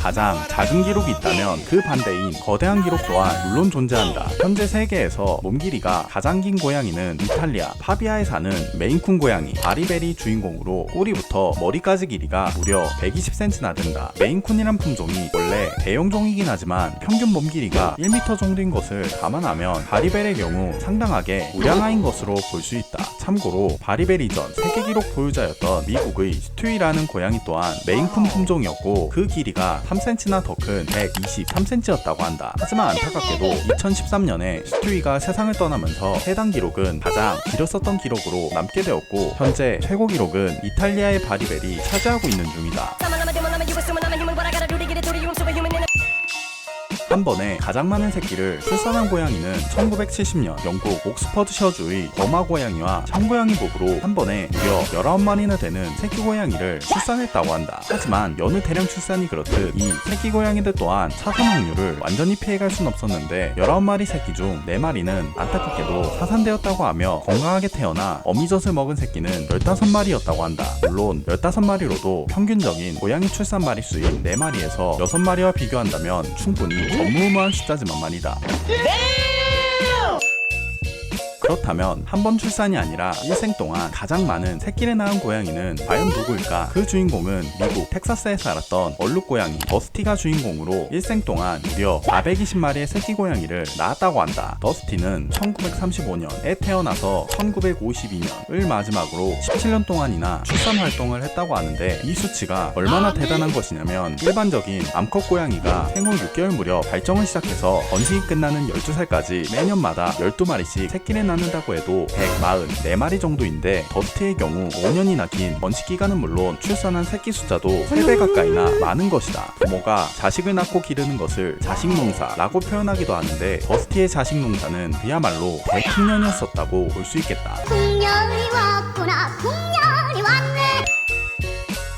가장 작은 기록이 있다면 그 반대인 거대한 기록 또한 물론 존재한다. 현재 세계에서 몸 길이가 가장 긴 고양이는 이탈리아 파비아에 사는 메인쿤 고양이 바리베리 주인공으로 꼬리부터 머리까지 길이가 무려 120cm나 된다. 메인쿤이란 품종이 원래 대형종이긴 하지만 평균 몸 길이가 1m 정도인 것을 감안하면 바리베리의 경우 상당하게 우량아인 것으로 볼 수 있다. 참고로 바리베리 전 세계 기록 보유자였던 미국의 스튜이라는 고양이 또한 메인쿤 품종이었고 그 길이가 3cm나 더 큰 123cm였다고 한다. 하지만 안타깝게도 2013년에 스튜이가 세상을 떠나면서 해당 기록은 가장 길었었던 기록으로 남게 되었고 현재 최고 기록은 이탈리아의 바리벨이 차지하고 있는 중이다. 한 번에 가장 많은 새끼를 출산한 고양이는 1970년 영국 옥스퍼드셔주의 버마 고양이와 청고양이 부부로 한 번에 무려 19마리나 되는 새끼 고양이를 출산했다고 한다. 하지만 여느 대량 출산이 그렇듯 이 새끼 고양이들 또한 사산 확률을 완전히 피해갈 순 없었는데 19마리 새끼 중 4마리는 안타깝게도 사산되었다고 하며 건강하게 태어나 어미젖을 먹은 새끼는 15마리였다고 한다. 물론 15마리로도 평균적인 고양이 출산 마리수인 4마리에서 6마리와 비교한다면 충분히 전무후무한 숫자지만 말이다. 그렇다면 한 번 출산이 아니라 일생 동안 가장 많은 새끼를 낳은 고양이는 과연 누구일까? 그 주인공은 미국 텍사스에 살았던 얼룩고양이 더스티가 주인공으로 일생 동안 무려 420마리의 새끼 고양이를 낳았다고 한다. 더스티는 1935년에 태어나서 1952년을 마지막으로 17년 동안이나 출산 활동을 했다고 하는데 이 수치가 얼마나 대단한 것이냐면 일반적인 암컷 고양이가 생후 6개월 무렵 발정을 시작해서 번식이 끝나는 12살까지 매년마다 12마리씩 새끼를 낳는다고 해도 144마리 정도인데 더스티의 경우 5년이나 긴 번식 기간은 물론 출산한 새끼 숫자도 3배 가까이나 많은 것이다. 부모가 자식을 낳고 기르는 것을 자식농사라고 표현하기도 하는데 더스티의 자식농사는 그야말로 대풍년이었었다고 볼 수 있겠다. 풍년이 왔구나, 풍년이 왔네.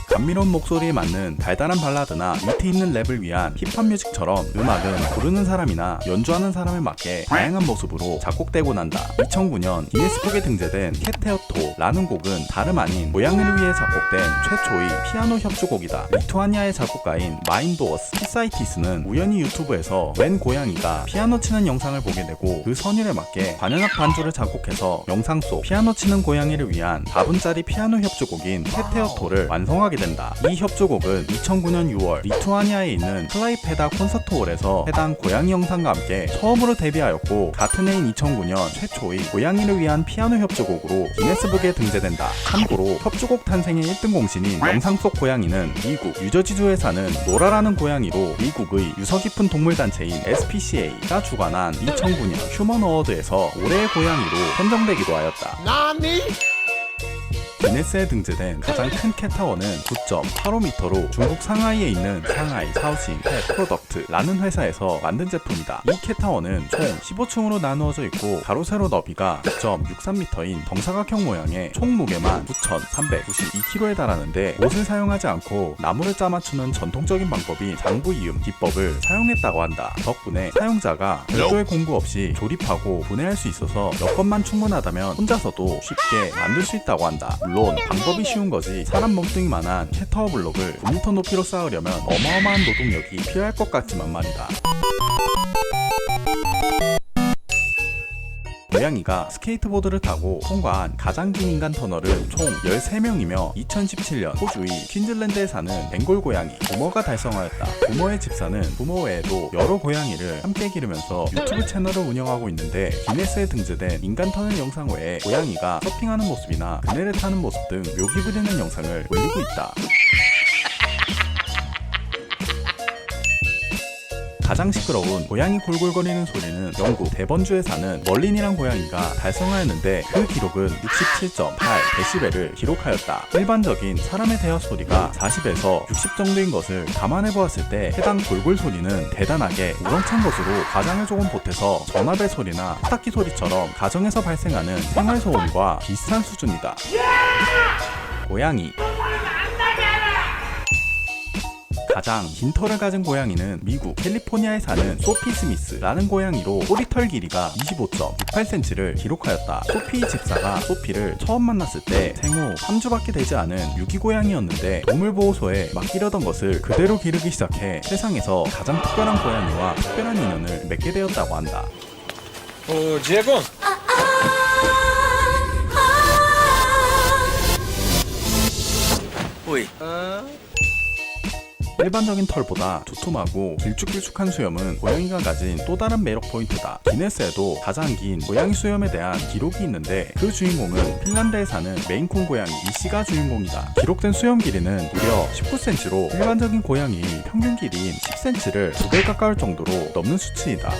감미로운 목소리에 맞는 달달한 발라드나 위트 있는 랩을 위한 힙합 뮤직처럼 음악은 부르는 사람이나 연주하는 사람에 맞게 다양한 모습으로 작곡되고 난다. 2009년 기네스북에 등재된 캣테어토라는 곡은 다름 아닌 고양이를 위해 작곡된 최초의 피아노 협주곡이다. 리투아니아의 작곡가인 마인도어스 피사이티스는 우연히 유튜브에서 웬 고양이가 피아노 치는 영상을 보게 되고 그 선율에 맞게 관현악 반주를 작곡해서 영상 속 피아노 치는 고양이를 위한 4분짜리 피아노 협주곡인 캣테어토를 완성하게 된다. 이 협주곡은 2009년 6월 리투아니아에 있는 클라이페다 콘서트홀에서 해당 고양이 영상과 함께 처음으로 데뷔하였고 같은 해인 2009년 최초의 고양이를 위한 피아노 협주곡으로 기네스북에 등재된다. 참고로 협주곡 탄생의 1등 공신인 영상 속 고양이는 미국 뉴저지주에 사는 노라라는 고양이로 미국의 유서 깊은 동물 단체인 SPCA가 주관한 2009년 휴먼 어워드에서 올해의 고양이로 선정되기도 하였다. 기네스에 등재된 가장 큰 캣타워는 9.85m로 중국 상하이에 있는 상하이 사우싱 펫 프로덕트라는 회사에서 만든 제품이다. 이 캣타워는 총 15층으로 나누어져 있고 가로 세로 너비가 9.63m인 정사각형 모양의 총 무게만 9,392kg에 달하는데 옷을 사용하지 않고 나무를 짜맞추는 전통적인 방법인 장부이음 기법을 사용했다고 한다. 덕분에 사용자가 별도의 공구 없이 조립하고 분해할 수 있어서 여건만 충분하다면 혼자서도 쉽게 만들 수 있다고 한다. 물론 방법이 쉬운 거지 사람 몸뚱이만한 캣타워 블록을 9m 높이로 쌓으려면 어마어마한 노동력이 필요할 것 같지만 말이다. 고양이가 스케이트보드를 타고 통과한 가장 긴 인간 터널은 총 13명이며 2017년 호주의 퀸즐랜드에 사는 벵골 고양이 부머가 달성하였다. 부머의 집사는 부머 외에도 여러 고양이를 함께 기르면서 유튜브 채널을 운영하고 있는데 기네스에 등재된 인간 터널 영상 외에 고양이가 서핑하는 모습이나 그네를 타는 모습 등 묘기 부리는 영상을 올리고 있다. 가장 시끄러운 고양이 골골거리는 소리는 영국 데번주에 사는 멀린이란 고양이가 달성하였는데 그 기록은 67.8dB를 기록하였다. 일반적인 사람의 대화 소리가 40에서 60 정도인 것을 감안해 보았을 때 해당 골골 소리는 대단하게 우렁찬 것으로 가장을 조금 보태서 전화벨 소리나 세탁기 소리처럼 가정에서 발생하는 생활소음과 비슷한 수준이다. 고양이 가장 긴 털을 가진 고양이는 미국 캘리포니아에 사는 소피 스미스라는 고양이로 꼬리털 길이가 25.68cm를 기록하였다. 소피 집사가 소피를 처음 만났을 때 생후 3주밖에 되지 않은 유기 고양이였는데 동물보호소에 맡기려던 것을 그대로 기르기 시작해 세상에서 가장 특별한 고양이와 특별한 인연을 맺게 되었다고 한다. Ô, Diego, Oi. 일반적인 털보다 두툼하고 길쭉길쭉한 수염은 고양이가 가진 또 다른 매력 포인트다. 기네스에도 가장 긴 고양이 수염에 대한 기록이 있는데 그 주인공은 핀란드에 사는 메인쿤 고양이 이씨가 주인공이다. 기록된 수염 길이는 무려 19cm로 일반적인 고양이 평균 길이인 10cm를 2배 가까울 정도로 넘는 수치이다.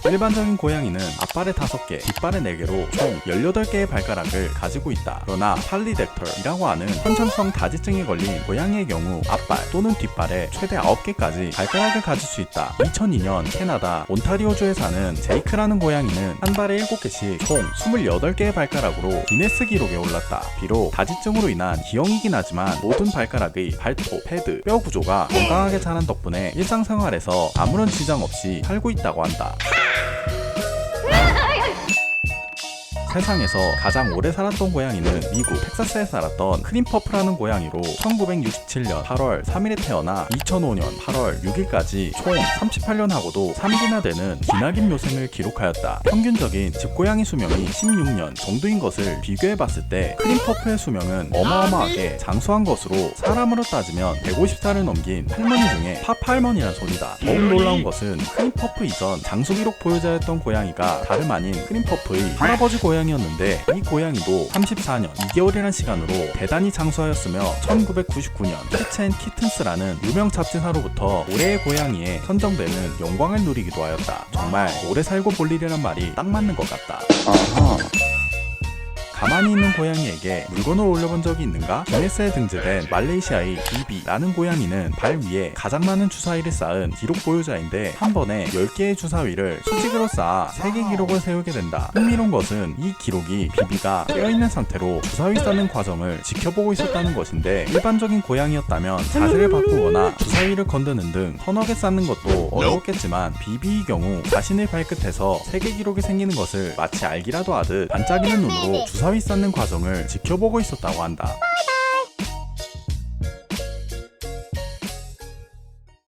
일반적인 고양이는 앞발에 5개, 뒷발에 4개로 총 18개의 발가락을 가지고 있다. 그러나 팔리덱털이라고 하는 선천성 다지증에 걸린 고양이의 경우 앞발 또는 뒷발에 최대 9개까지 발가락을 가질 수 있다. 2002년 캐나다 온타리오주에 사는 제이크라는 고양이는 한 발에 7개씩 총 28개의 발가락으로 기네스 기록에 올랐다. 비록 다지증으로 인한 기형이긴 하지만 모든 발가락의 발톱, 패드, 뼈 구조가 건강하게 자란 덕분에 일상생활에서 아무런 지장 없이 살고 있다고 한다. 세상에서 가장 오래 살았던 고양이는 미국 텍사스에 살았던 크림퍼프라는 고양이로 1967년 8월 3일에 태어나 2005년 8월 6일까지 총 38년 하고도 3일이나 되는 기나긴 묘생을 기록하였다. 평균적인 집고양이 수명이 16년 정도인 것을 비교해봤을 때 크림퍼프의 수명은 어마어마하게 장수한 것으로 사람으로 따지면 150살을 넘긴 할머니 중에 파파할머니란 소리다. 더욱 놀라운 것은 크림퍼프 이전 장수 기록 보유자였던 고양이가 다름 아닌 크림퍼프의 할아버지 고양이였는데 이 고양이도 34년 2개월이라는 시간으로 대단히 장수하였으며 1999년 캐츠 앤 키튼스라는 유명 잡지사로부터 올해의 고양이에 선정되는 영광을 누리기도 하였다. 정말 오래 살고 볼 일이란 말이 딱 맞는 것 같다. 가만히 있는 고양이에게 물건을 올려본 적이 있는가? 기네스에 등재된 말레이시아의 비비라는 고양이는 발 위에 가장 많은 주사위를 쌓은 기록 보유자인데 한 번에 10개의 주사위를 수직으로 쌓아 세계 기록을 세우게 된다. 흥미로운 것은 이 기록이 비비가 깨어있는 상태로 주사위 쌓는 과정을 지켜보고 있었다는 것인데 일반적인 고양이였다면 자세를 바꾸거나 주사위를 건드는 등 서너 개 쌓는 것도 어려웠겠지만 비비의 경우 자신의 발끝에서 세계 기록이 생기는 것을 마치 알기라도 하듯 반짝이는 눈으로 주사위 쌓는 과정을 지켜보고 있었다고 한다.